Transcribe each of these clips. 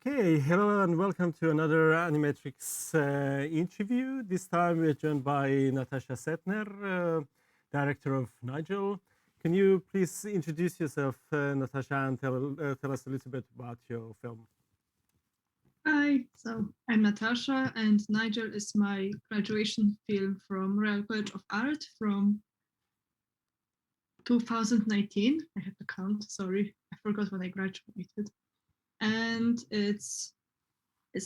Okay, hello and welcome to another Animatricks interview. This time we're joined by Natasza Cetner, director of Nigel. Can you please introduce yourself, Natasza, and tell us a little bit about your film? Hi, so I'm Natasha, and Nigel is my graduation film from Royal College of Art from 2019. I have to count, sorry, I forgot when I graduated. And it's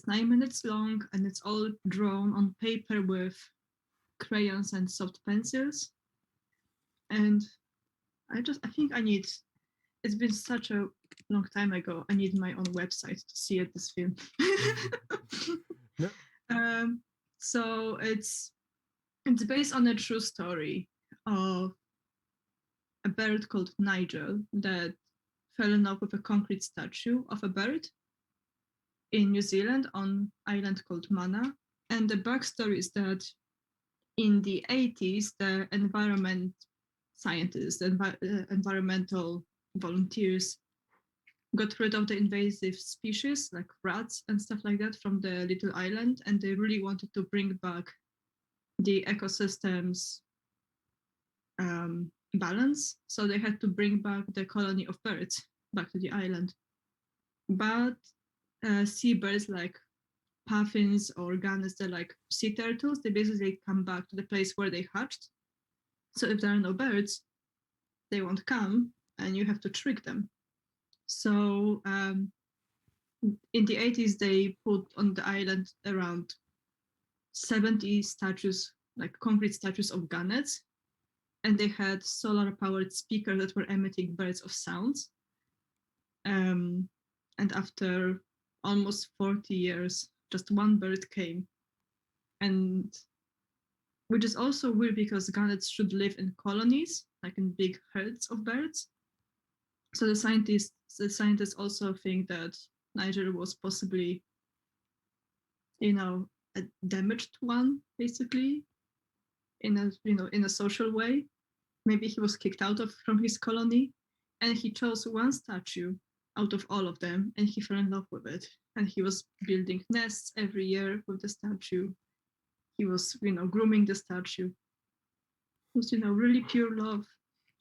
9 minutes long, and it's all drawn on paper with crayons and soft pencils. And I think I need. It's been such a long time ago. I need my own website to see it, this film. No, um, so it's based on a true story of a bird called Nigel that fell in love with a concrete statue of a bird in New Zealand on an island called Mana. And the backstory is that in the 80s, the environment scientists, environmental volunteers got rid of the invasive species like rats and stuff like that from the little island, and they really wanted to bring back the ecosystems balance. So they had to bring back the colony of birds back to the island. But seabirds like puffins or gannets, they're like sea turtles. They basically come back to the place where they hatched. So if there are no birds, they won't come, and you have to trick them. So in the 80s, they put on the island around 70 statues, like concrete statues of gannets, and they had solar powered speakers that were emitting bursts of sounds. Um, and after almost 40 years, just one bird came. And which is also weird because gannets should live in colonies, like in big herds of birds. So the scientists also think that Niger was possibly, a damaged one, basically, in a social way. Maybe he was kicked out of from his colony, and he chose one statue out of all of them, and he fell in love with it. And he was building nests every year with the statue. He was, grooming the statue. It was, really pure love.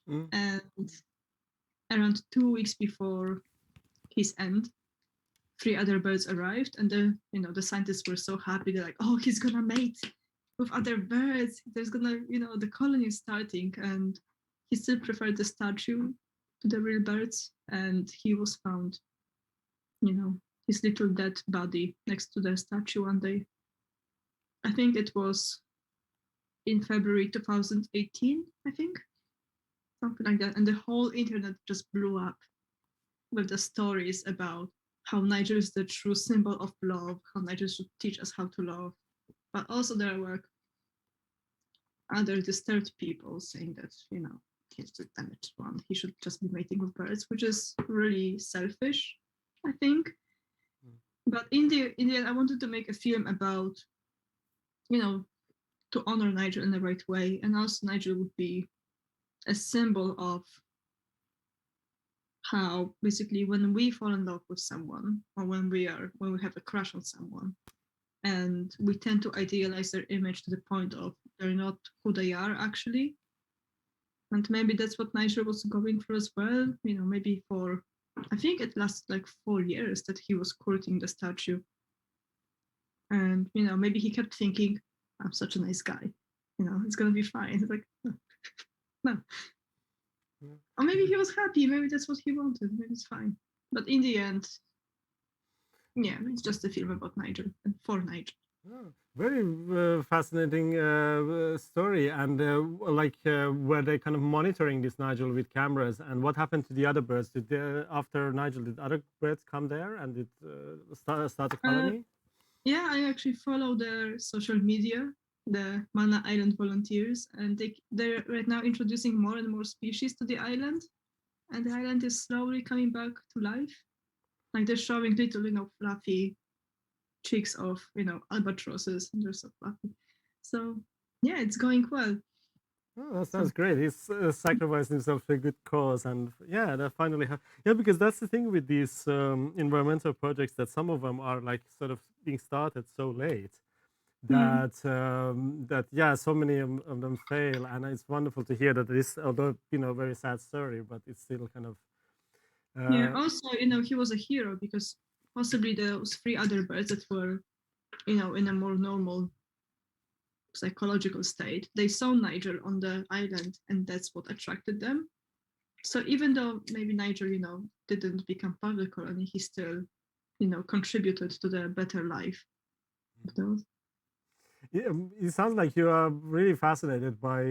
mm, And around 2 weeks before his end, three other birds arrived, and the scientists were so happy. They're like, "Oh, he's gonna mate with other birds. There's gonna, the colony is starting." And he still preferred the statue to the real birds, and he was found, his little dead body next to the statue one day. I think it was in February 2018, I think, something like that. And the whole internet just blew up with the stories about how Nigel is the true symbol of love, how Nigel should teach us how to love. But also there were other disturbed people saying that, he's the damaged one. He should just be mating with birds, which is really selfish, I think. mm, But in the end, I wanted to make a film about, you know, to honor Nigel in the right way. And also Nigel would be a symbol of how basically when we fall in love with someone, or when we have a crush on someone, and we tend to idealize their image to the point of they're not who they are actually. And maybe that's what Nigel was going through as well. Maybe for, I think it lasted like 4 years that he was courting the statue. And, maybe he kept thinking, I'm such a nice guy. It's going to be fine. It's like, no, no. yeah. Or maybe he was happy. Maybe that's what he wanted. Maybe it's fine. But in the end, yeah, it's just a film about Nigel and for Nigel. Oh, very fascinating story. And were they kind of monitoring this Nigel with cameras? And what happened to the other birds? After Nigel, did other birds come there and did start a Uh, colony? yeah, I actually follow their social media, the Mana Island volunteers, and they're right now introducing more and more species to the island, and the island is slowly coming back to life. Like they're showing little, fluffy chicks of, albatrosses, and they're so fluffy. So yeah, it's going well. Oh, that So sounds great. He's sacrificed himself to a good cause, and yeah, that finally yeah, because that's the thing with these environmental projects, that some of them are like sort of being started so late mm, that that yeah, so many of them fail, and it's wonderful to hear that this, although very sad story, but it's still kind of yeah, uh, also, he was a hero because possibly those three other birds that were, in a more normal psychological state, they saw Nigel on the island, and that's what attracted them. So even though maybe Nigel, didn't become part of the colony, he still, contributed to the better life of those. yeah, it sounds like you are really fascinated by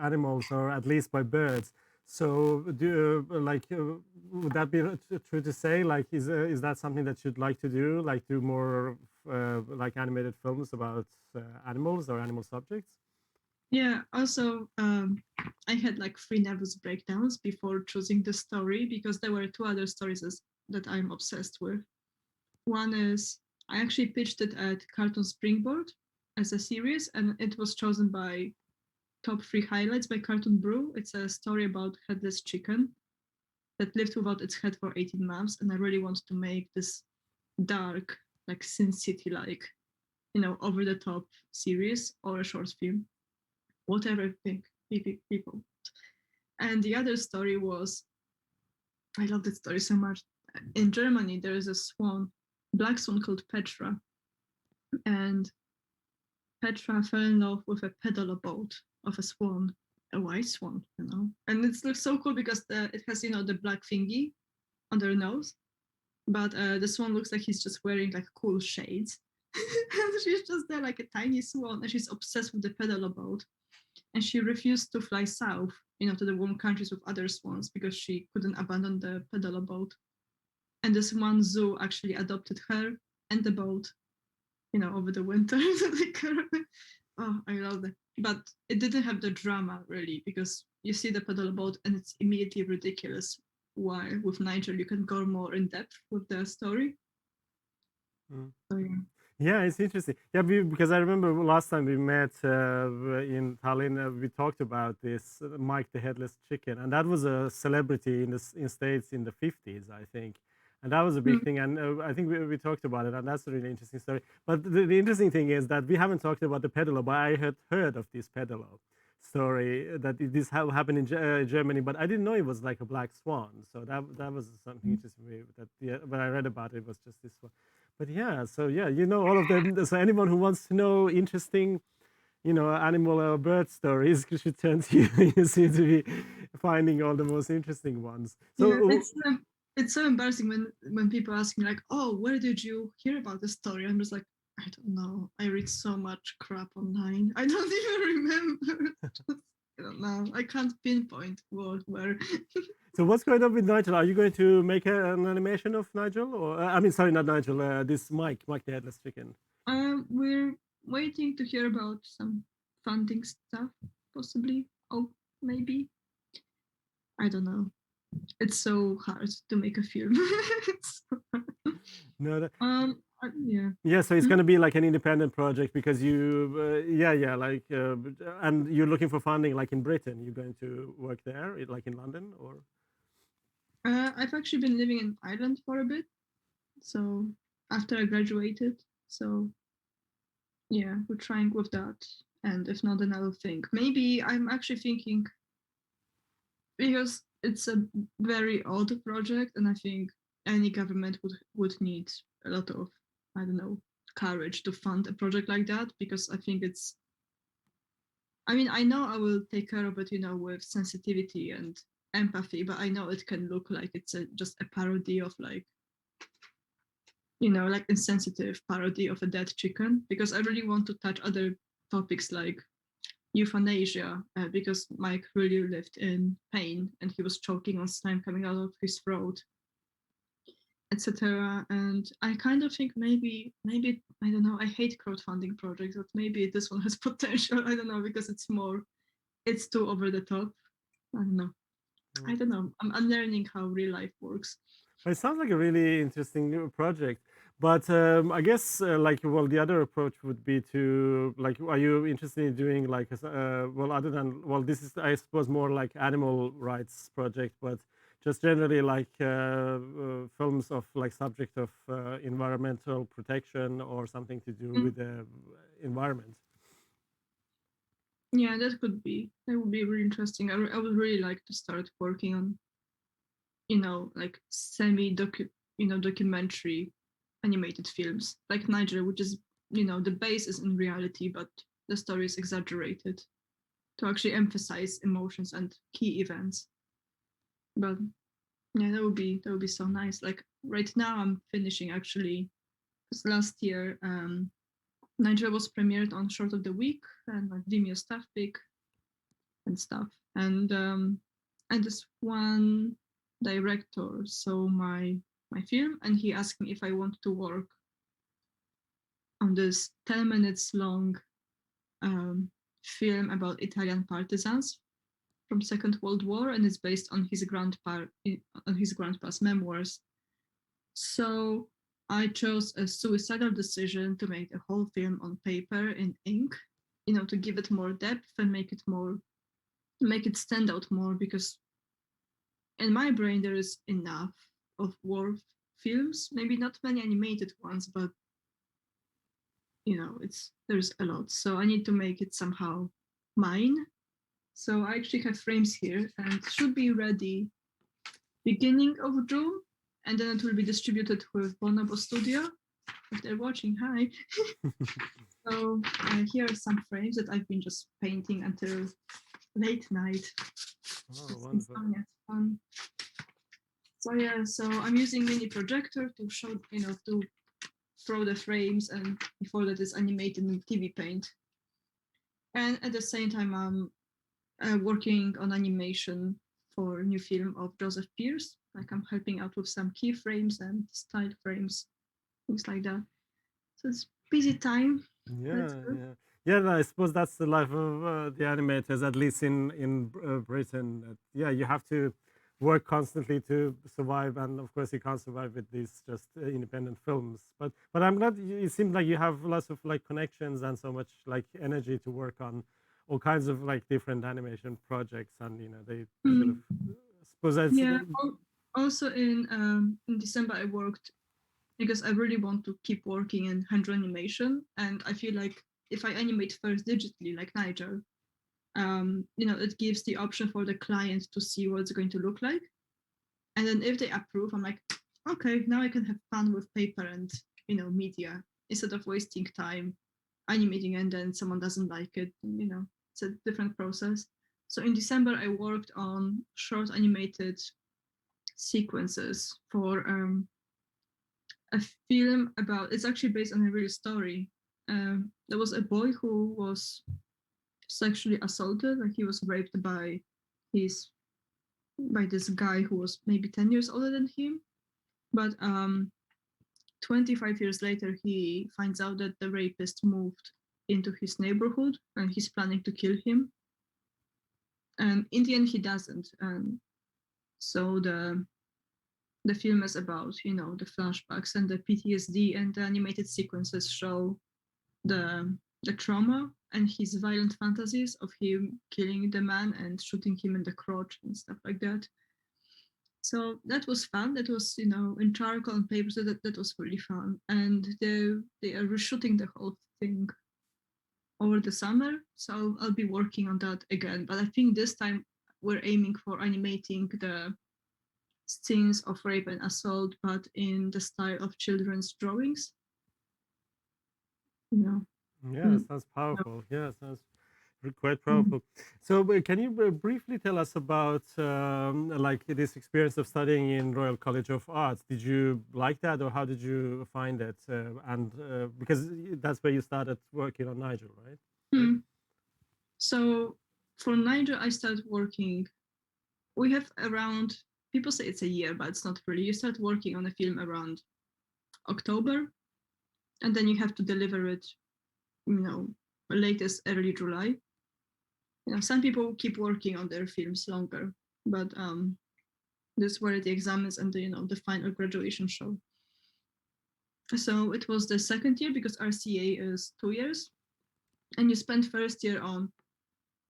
animals, or at least by birds. So, would that be true to say? Like, is that something that you'd like to do? Like, do more like animated films about animals or animal subjects? Yeah, also, I had like three nervous breakdowns before choosing the story because there were two other stories that I'm obsessed with. One is I actually pitched it at Cartoon Springboard as a series, and it was chosen by top three highlights by Cartoon Brew. It's a story about headless chicken that lived without its head for 18 months, and I really wanted to make this dark, like Sin City, like over the top series or a short film, whatever think people. And the other story was, I love that story so much. In Germany, there is a swan, black swan called Petra, and Petra fell in love with a pedal boat of a swan, a white swan, And it looks so cool because it has, the black thingy on their nose, but the swan looks like he's just wearing like cool shades. And she's just there like a tiny swan, and she's obsessed with the pedal boat. And she refused to fly south, to the warm countries with other swans because she couldn't abandon the pedal boat. And this one zoo actually adopted her and the boat, over the winter. Oh, I love it. But it didn't have the drama really because you see the pedal boat and it's immediately ridiculous. While with Nigel, you can go more in depth with the story. Mm. So yeah. Yeah, it's interesting. Yeah, because I remember last time we met in Tallinn, we talked about this Mike the Headless Chicken, and that was a celebrity in States in the 50s, I think. And that was a big Mm, thing, and I think we talked about it, and that's a really interesting story. But the interesting thing is that we haven't talked about the pedalo, but I had heard of this pedalo story that this happened in Germany, but I didn't know it was like a black swan. So that was something interesting that yeah, when I read about it, it was just this one. But yeah, so yeah, all of them. So anyone who wants to know interesting, animal or bird stories should turn to you. You seem to be finding all the most interesting ones. yeah, So it's so embarrassing when people ask me like, "Oh, where did you hear about the story?" I'm just like, I don't know. I read so much crap online. I don't even remember. I don't know. I can't pinpoint what where. so what's going on with Nigel? Are you going to make an animation of Nigel, or I mean, sorry, not Nigel. This Mike the Headless Chicken. We're waiting to hear about some funding stuff, possibly. Oh, maybe. I don't know. It's so hard to make a film. No, Yeah. yeah, so it's Hmm? going to be like an independent project because yeah, like, and you're looking for funding like in Britain. You're going to work there, like in London, or? I've actually been living in Ireland for a bit, so after I graduated. So yeah, we're trying with that. And if not, then I'll think. Maybe I'm actually thinking because it's a very odd project, and I think any government would need a lot of, I don't know, courage to fund a project like that because I think it's. I mean, I know I will take care of it, with sensitivity and empathy, but I know it can look like it's just a parody of like, like insensitive parody of a dead chicken because I really want to touch other topics like euthanasia because Mike really lived in pain and he was choking on slime coming out of his throat, etc. And I kind of think maybe I don't know. I hate crowdfunding projects, but maybe this one has potential. I don't know because it's too over the top. I don't know. I Mm. don't know. I'm learning how real life works. But it sounds like a really interesting project. But I guess like well, the other approach would be to like, are you interested in doing like well, other than well, this is I suppose more like animal rights project, but just generally like films of like subject of environmental protection or something to do Mm, with the environment. yeah, that would be really interesting. I would really like to start working on, like documentary animated films like Nigel, which is, the base is in reality, but the story is exaggerated to actually emphasize emotions and key events. But yeah, that would be so nice. Like right now, I'm finishing actually, because last year, Nigel was premiered on Short of the Week and like Vimeo Staff Pick and stuff. And this one director saw my film, and he asked me if I want to work on this 10 minutes long um, film about Italian partisans from Second World War, and it's based on his grandpa's memoirs. So I chose a suicidal decision to make the whole film on paper in ink, to give it more depth and make it stand out more, because in my brain there is enough of war films, maybe not many animated ones, but it's there's a lot. So I need to make it somehow mine. So I actually have frames here and it should be ready beginning of June, and then it will be distributed with Bonobo Studio. If they're watching, hi. So here are some frames that I've been just painting until late night. Oh, It's wonderful. insomnia, it's fun. So yeah, so I'm using mini projector to show, to throw the frames, and before that is animated in TV Paint. And at the same time, I'm working on animation for a new film of Joseph Pierce. Like I'm helping out with some keyframes and style frames, things like that. So it's busy time. That's Yeah, good. yeah, yeah. No, I suppose that's the life of the animators, at least in Britain. Yeah, you have to work constantly to survive, and of course, you can't survive with these just independent films. But I'm glad it seems like you have lots of like connections and so much like energy to work on all kinds of like different animation projects, and they sort of Mm, suppose that's yeah. Also in December I worked, because I really want to keep working in hand animation, and I feel like if I animate first digitally, like Nigel, it gives the option for the client to see what it's going to look like. And then if they approve, I'm like, okay, now I can have fun with paper and, media, instead of wasting time animating and then someone doesn't like it. It's a different process. So in December, I worked on short animated sequences for a film about, it's actually based on a real story. There was a boy who was sexually assaulted, like he was raped his by this guy who was maybe 10 years older than him. But 25 years later, he finds out that the rapist moved into his neighborhood and he's planning to kill him. And in the end, he doesn't. And so the film is about, the flashbacks and the PTSD, and the animated sequences show the trauma and his violent fantasies of him killing the man and shooting him in the crotch and stuff like that. So that was fun. That was, in charcoal and paper. So that was really fun. And they are reshooting the whole thing over the summer. So I'll be working on that again. But I think this time we're aiming for animating the scenes of rape and assault, but in the style of children's drawings. You know. yeah, Mm, sounds no. powerful. Yeah, sounds quite Mm. powerful. So, can you briefly tell us about like this experience of studying in Royal College of Arts? Did you like that, or how did you find it? And because that's where you started working on Nigel, right? Mm. So for Nigel, I started working. We have around, people say it's a year, but it's not really. You start working on a film around October, and then you have to deliver it, you know, latest early July. Some people keep working on their films longer, but this is where the exam is and the final graduation show. So it was the second year because RCA is 2 years, and you spend first year on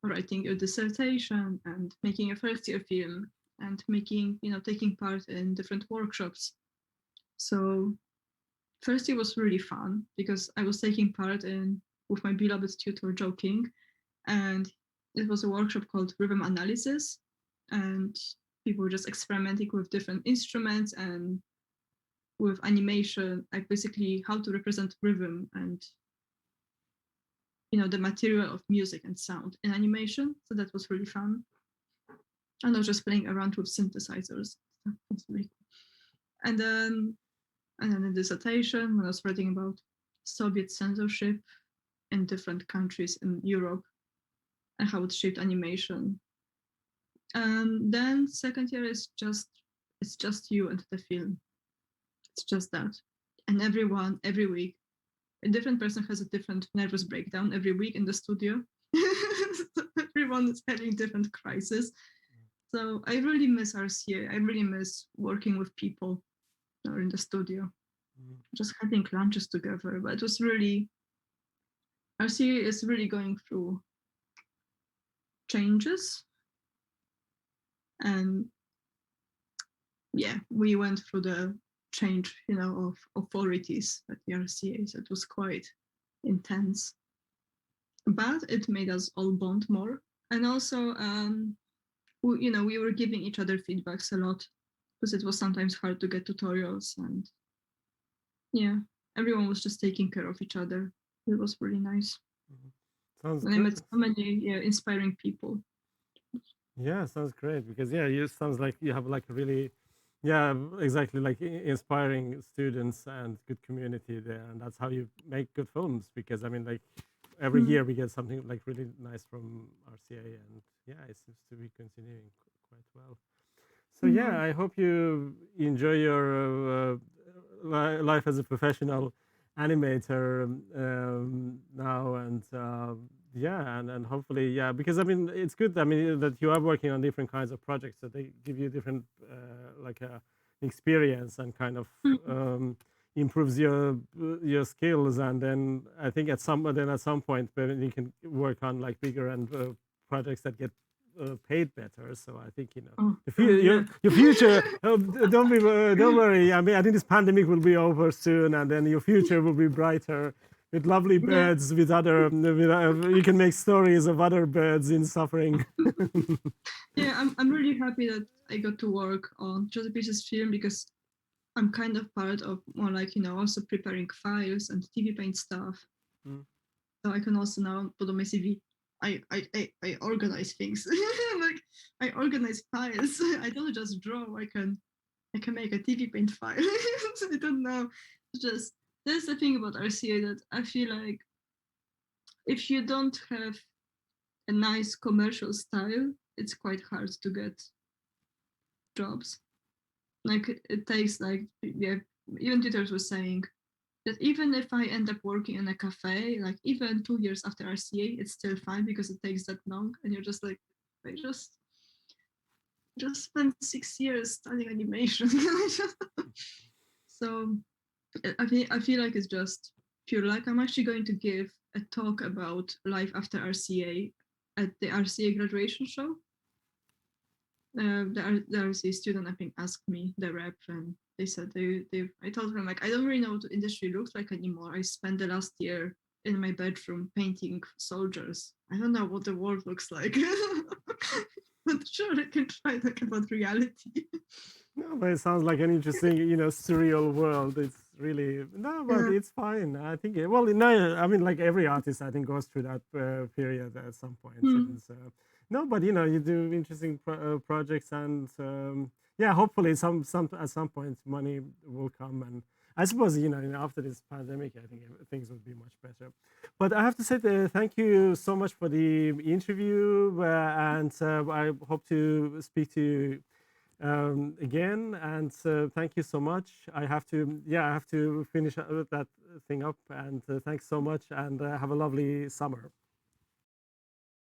writing your dissertation and making a first year film and making, taking part in different workshops. So first year was really fun because I was taking part in with my beloved tutor Joking, and it was a workshop called rhythm analysis, and people were just experimenting with different instruments and with animation, like basically how to represent rhythm and the material of music and sound in animation. So that was really fun. And I was just playing around with synthesizers. And then the dissertation, when I was writing about Soviet censorship in different countries in Europe and how it shaped animation. And then second year is just you and the film. It's just that. And everyone, every week, a different person has a different nervous breakdown every week in the studio. So everyone is having different crises. So I really miss RCA. I really miss working with people or in the studio, just having lunches together. But it was really, RCA is really going through changes. And yeah, we went through the change, of authorities at the RCA. So it was quite intense. But it made us all bond more. And also, we were giving each other feedbacks a lot because it was sometimes hard to get tutorials, and yeah, everyone was just taking care of each other. It was really nice. Sounds And I met good. so many inspiring people. Yeah, sounds great because you sounds like you have like a really, yeah, exactly like inspiring students and good community there, and that's how you make good films. Because I mean, like every year we get something like really nice from RCA, and yeah, it seems to be continuing quite well. So yeah, I hope you enjoy your life as a professional animator now, and yeah, and hopefully, yeah, because I mean, it's good. I mean, that you are working on different kinds of projects, so they give you different like experience and kind of improves your skills, and then I think at some point, when you can work on like bigger and projects that get paid better. So I think your future. Don't worry. I mean, I think this pandemic will be over soon, and then your future will be brighter with lovely birds. With other, you can make stories of other birds in suffering. Yeah, I'm really happy that I got to work on Joseph Pieces film because I'm kind of part of more like also preparing files and TV Paint stuff. So I can also now put on my CV. I organize things. Like I organize files. I don't just draw. I can make a TV Paint file. I don't know. Just that's the thing about RCA that I feel like if you don't have a nice commercial style, it's quite hard to get jobs. Like it takes like even tutors were saying that even if I end up working in a cafe, like even 2 years after RCA, it's still fine because it takes that long, and you're just like, I just spent 6 years studying animation. So I feel like it's just pure luck. I'm actually going to give a talk about life after RCA at the RCA graduation show. The RCA student, I think, asked me, the rep, and they said I told them, like, I don't really know what the industry looks like anymore. I spent the last year in my bedroom painting soldiers. I don't know what the world looks like. But sure, I can try talk about reality. No, but it sounds like an interesting, surreal world. It's really no, but Yeah. it's fine. I think. Well, no, I mean, like every artist, I think goes through that period at some point. And so, no, but you do interesting projects, and yeah, hopefully, some at some point, money will come, and I suppose after this pandemic, I think things will be much better. But I have to say, thank you so much for the interview, and I hope to speak to you again, and thank you so much. I have to finish that thing up, and thanks so much, and have a lovely summer.